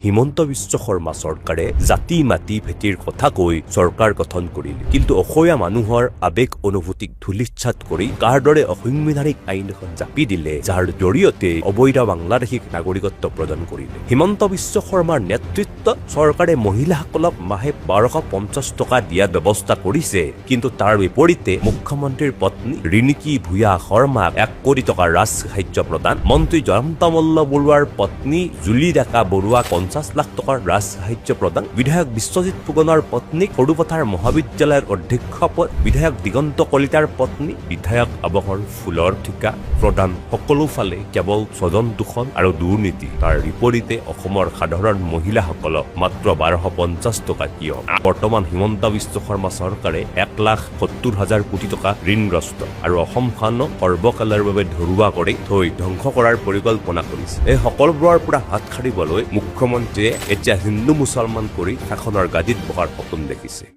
হিমন্ত বিশ্ব শৰ্মা চৰকাৰে জাতি মাটি ভেটিৰ কথা কৈ চৰকাৰ গঠন কৰিলে, কিন্তু অসমীয়া মানুহৰ আবেগ অনুভূতিক ধূলিসাৎ কৰি কাৰ দৰে অসাংবিধানিক আইন এখন জাপি দিলে, যাৰ জৰিয়তে অবৈধ বাংলাদেশীক নাগৰিকত্ব প্ৰদান কৰিলে। হিমন্ত বিশ্ব শৰ্মাৰ নেতৃত্বত চৰকাৰে মহিলাসকলক মাহে 1250 টকা দিয়াৰ ব্যৱস্থা কৰিছে, কিন্তু তাৰ বিপৰীতে মুখ্যমন্ত্ৰীৰ পত্নী ৰিণিকী ভূঞা শৰ্মাক 1 কোটি টকাৰ ৰাজসাহায্য প্ৰদান, মন্ত্ৰী জয়ন্ত মল্ল বৰুৱাৰ পত্নী জুলি ডেকা বৰুৱাক 50 লাখ টকাৰ ৰাজসাহায্য প্ৰদান, বিধায়ক বিশ্বজিৎ ফুকনৰ পত্নীক সৰুপথাৰ মহাবিদ্যালয়ৰ অধ্যক্ষ পদ, বিধায়ক দিগন্ত কলিতাৰ পত্নী বিধায়ক আৱাসৰ ফুলৰ ঠিকা প্ৰদান, সকলো ফালে কেৱল স্বজন দূষণ আৰু দুৰ্নীতি। তাৰ বিপৰীতে অসমৰ সাধাৰণ মহিলাসকলক মাত্ৰ 1250 টকা কিয়? বৰ্তমান হিমন্ত বিশ্ব শৰ্মা চৰকাৰে 1,70,000 কোটি টকা ঋণগ্ৰস্ত আৰু অসমখনক সৰ্বকালৰ বাবে ধৰুৱা কৰি থৈ ধ্বংস কৰাৰ পৰিকল্পনা কৰিছে। এই সকলোবোৰৰ পৰা হাত সাৰিবলৈ মুখ্যমন্ত্ৰীয়ে এতিয়া হিন্দু মুছলমান কৰি শাসনৰ গাদীত বহাৰ সপোন দেখিছে।